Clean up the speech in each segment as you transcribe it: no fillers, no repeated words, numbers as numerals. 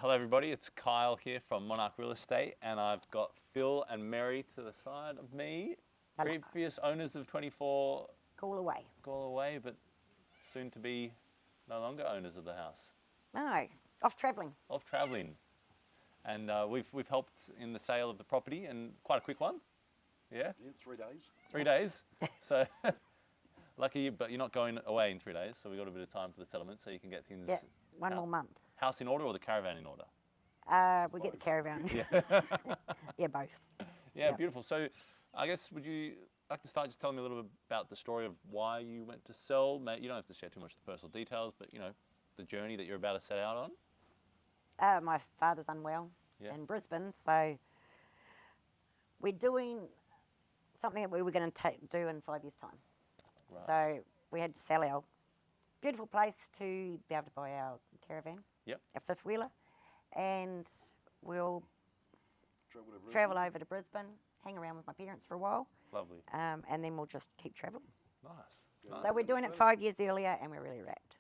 Hello everybody, it's Kyle here from Monarch Real Estate, and I've got Phil and Mary to the side of me. Hello. Previous owners of 24 Galway. but soon to be no longer owners of the house. No, off travelling. Off travelling. And we've helped in the sale of the property, and quite a quick one. Yeah? Yeah, 3 days. 3 days. So lucky you, but you're not going away in 3 days, so we've got a bit of time for the settlement so you can get things. Yeah, one more month. House in order or the caravan in order? We get the caravan. Yeah. Yeah, both. Yeah, beautiful. So I guess, would you like to start just telling me a little bit about the story of why you went to sell? You don't have to share too much of the personal details, but, you know, the journey that you're about to set out on. My father's unwell in Brisbane, so we're doing something that we were going to do in 5 years' time. Right. So we had to sell our beautiful place to be able to buy our caravan, Yep. our fifth wheeler, and we'll Travel to Brisbane. travel over to Brisbane, hang around with my parents for a while, Lovely. and then we'll just keep travelling. Nice. So we're doing it 5 years earlier, and we're really wrapped.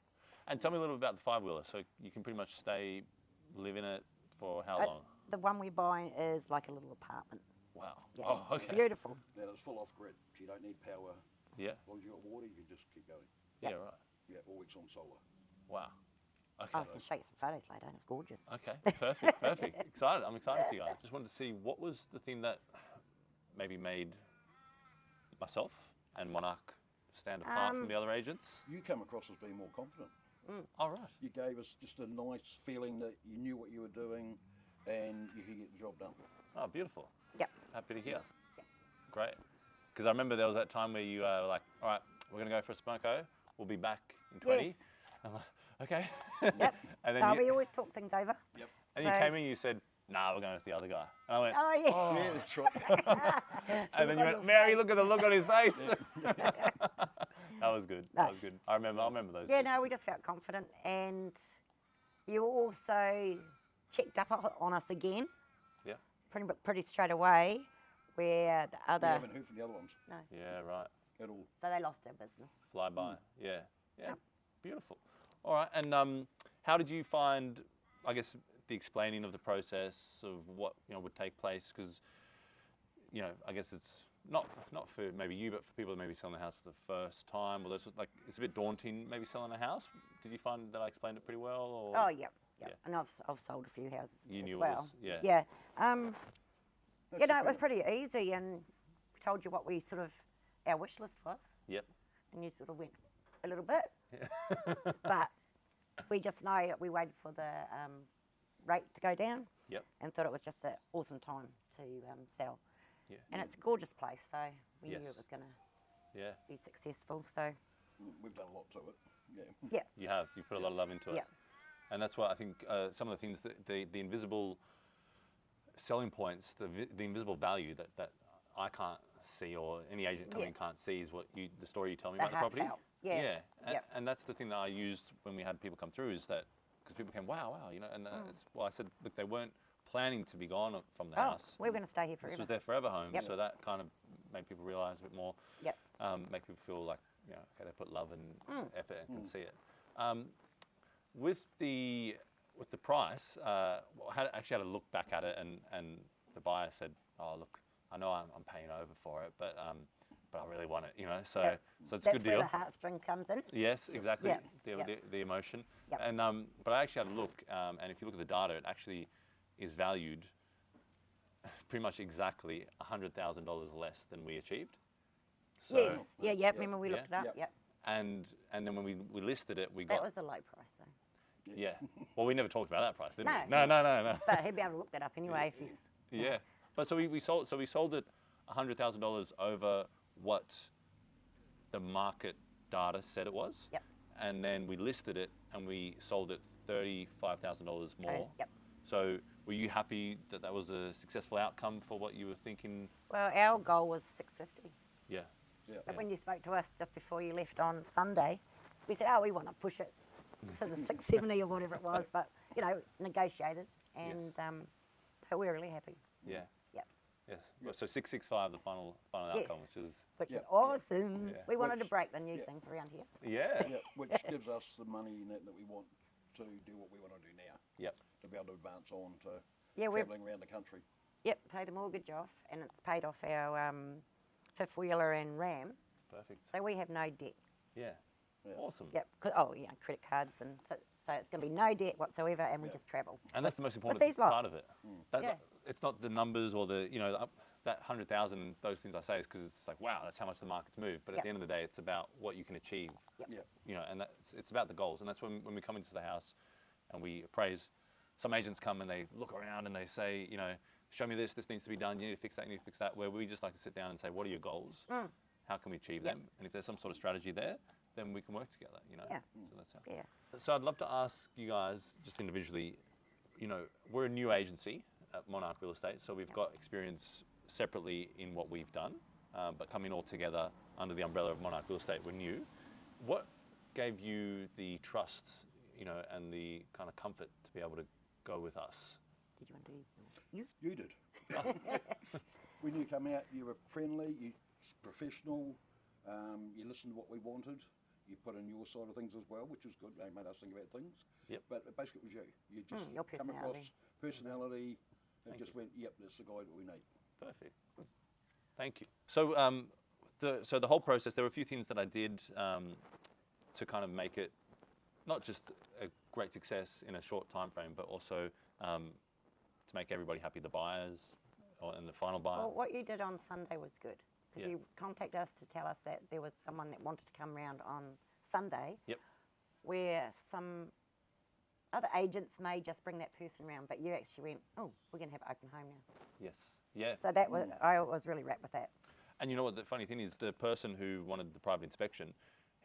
And tell me a little bit about the five-wheeler. So you can pretty much live in it for how long? The one we're buying is like a little apartment. Wow. Yeah. Oh, okay. Beautiful. And it's full off-grid, so you don't need power. Yeah. As long as you've got water, you can just keep going. Yeah, right. Yeah, always on solar. Wow. Okay. I can show you some photos later, and it's gorgeous. Okay, perfect, perfect. Excited, I'm excited for you guys. Just wanted to see what was the thing that maybe made myself and Monarch stand apart from the other agents. You come across as being more confident. All right. You gave us just a nice feeling that you knew what you were doing and you could get the job done. Oh, beautiful. Yep. Happy to hear. Great. Because I remember there was that time where you were like, all right, we're going to go for a smoko. We'll be back in 20. Yes. I'm like, okay. Yep. And then So you, we always talk things over. Yep. and you came in and you said, nah, we're going with the other guy. And I went, Oh, yeah. oh. Yeah, that's right. And then you went, Mary, look at the look on his face. That was good. That was good. I remember those. Yeah, no, we just felt confident. And you also checked up on us again. Yeah. Pretty straight away, where the You other... haven't heard from the other ones No. Yeah, right. at all. So they lost their business. Fly by. Yeah. Yeah. Yep. Beautiful. All right. And how did you find, I guess, the explaining of the process of what, you know, would take place? Because, you know, I guess it's not for maybe you, but for people that maybe selling a house for the first time, or those, like, it's a bit daunting maybe selling a house. Did you find that I explained it pretty well? Or? Oh, yeah. Yeah. And I've sold a few houses You as knew it well. was, yeah. Yeah. That's You know, the it was feeling. pretty easy, and we told you what we sort of, our wish list was, Yep. and you sort of went a little bit. But we just know that we waited for the rate to go down. Yep. And thought it was just an awesome time to sell. Yeah. And it's a gorgeous place, so we knew Yes. it was going to Yeah. be successful. So, We've done a lot to it. Yeah. yeah. You have. You put a lot of love into it. Yeah. And that's why I think some of the things that the invisible selling points, the invisible value that I can't see or any agent coming in can't see is what the story you tell me The about the property. heartfelt. Yeah. Yeah. And, Yep. and that's the thing that I used when we had people come through is that because people came, wow, you know, and it's, well, I said, look, they weren't planning to be gone from the house. We're going to stay here This forever. was their forever home. Yep. So that kind of made people realize a bit more. Yep. Make people feel like, you know, okay, they put love and effort and can see it. With the price, I actually had to look back at it, and the buyer said, "Oh, look, I know I'm paying over for it, but I really want it, you know." So Yep. so it's That's a good where deal. the heartstring comes in. Yes, exactly. Yep. The emotion. Yep. And but I actually had a look, and if you look at the data, it actually is valued pretty much exactly $100,000 less than we achieved. So, Yes. Yeah. Remember we looked it up? Yep. Yep. And then when we listed it, we got That was a low price, though. yeah. Well, we never talked about that price, did No. we? No. But he'd be able to look that up anyway if he's... Yeah. But so we sold it $100,000 over what the market data said it was. Yep. And then we listed it and we sold it $35,000 more. Okay, yep. So were you happy that that was a successful outcome for what you were thinking? Well, our goal was 650. Yeah. Yeah. But when you spoke to us just before you left on Sunday, we said, we want to push it to the 670 or whatever it was, but, you know, negotiated, and so we're really happy. Yeah. Yep. Yes. Well, so 665, the final outcome, which is Which is Yep. awesome. Yeah. We wanted to Which- break the new yeah. thing around here. yeah. Yeah, which gives us the money that we want to do what we want to do now. Yep. To be able to advance on to Yeah, we've travelling around the country. pay the mortgage off, and it's paid off our fifth wheeler and Ram, Perfect. so we have no debt. Yeah. Yeah. Awesome. Yep. Credit cards and so it's going to be no debt whatsoever, and we just travel. And that's the most important these lot. part of it. That, Yeah. It's not the numbers or the, that 100,000, those things I say is because it's like, wow, that's how much the market's moved. But at Yep. the end of the day, it's about what you can achieve. Yeah. And it's about the goals. And that's when we come into the house and we appraise. Some agents come and they look around and they say, show me this needs to be done, you need to fix that, you need to fix that. Where we just like to sit down and say, what are your goals? How can we achieve them? And if there's some sort of strategy there, then we can work together, Yeah. So that's how. Yeah. So I'd love to ask you guys, just individually, we're a new agency at Monarch Real Estate, so we've got experience separately in what we've done, but coming all together under the umbrella of Monarch Real Estate, we're new. What gave you the trust, and the kind of comfort to be able to go with us? Did you want to do You did. When you come out, you were friendly, you professional, you listened to what we wanted, you put in your side of things as well, which is good. They made us think about things. Yep. But basically it was you. You just your come across personality. personality and just went, yep, that's the guy that we need. Perfect. Thank you. So the whole process, there were a few things that I did to kind of make it not just a great success in a short time frame, but also to make everybody happy, the buyers and the final buyer. Well, what you did on Sunday was good, because Yeah. you contacted us to tell us that there was someone that wanted to come round on Sunday. Yep. Where some other agents may just bring that person around, but you actually went, oh, we're going to have an open home now. Yes. Yeah. So that was, I was really wrapped with that. And you know what the funny thing is, the person who wanted the private inspection,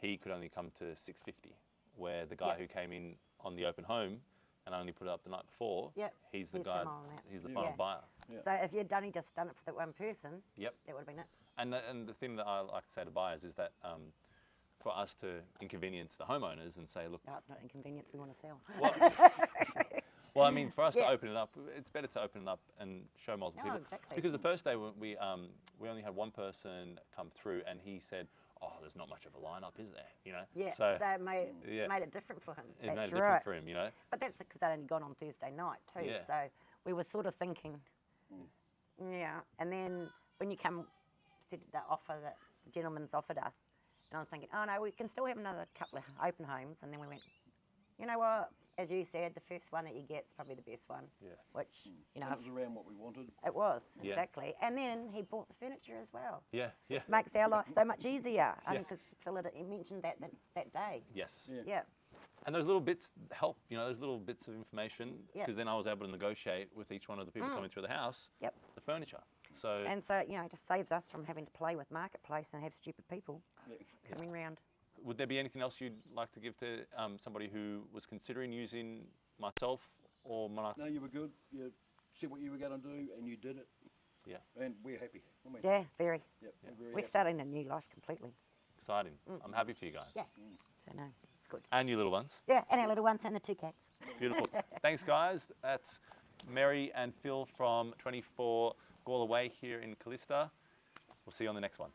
he could only come to 650, where the guy Yep. who came in on the open home and only put it up the night before, Yep. he's the He's guy, come on that. he's the Yeah. final Yeah. buyer. Yeah. So if you'd only just done it for that one person, Yep. that would have been it. And the thing that I like to say to buyers is that for us to inconvenience the homeowners and say, look, No, it's not inconvenience, we want to sell. well, I mean, for us to Yeah. open it up, it's better to open it up and show multiple No, people. exactly. Because the first day we only had one person come through, and he said, "Oh, there's not much of a lineup, is there?" Yeah, So so it made, yeah. made it different for him. it That's made it right. different for him, But that's because I'd only gone on Thursday night too. Yeah. So we were sort of thinking, yeah. And then when you said the offer that the gentleman's offered us, and I was thinking, oh no, we can still have another couple of open homes. And then we went, you know what? As you said, the first one that you get is probably the best one. Yeah. Which, And it was around what we wanted. it was, Yeah. exactly. And then he bought the furniture as well. Yeah, yeah, Makes our life so much easier. Yeah. Because he mentioned that day. yes. Yeah. Yeah. And those little bits help, those little bits of information, Yeah. because then I was able to negotiate with each one of the people coming through the house, Yep. the furniture. So And so, it just saves us from having to play with Marketplace and have stupid people Yeah. coming round. would there be anything else you'd like to give to somebody who was considering using myself or Monarch? No, you were good. You said what you were going to do, and you did it. Yeah. And we're happy. I mean, Yeah, very. Yep, we're very We're happy. starting a new life completely. Exciting. I'm happy for you guys. Yeah. So, no, it's good. And you little ones. Yeah, and our little ones and the two cats. Beautiful. Thanks, guys. That's Mary and Phil from 24 Gawler Way here in Calista. We'll see you on the next one.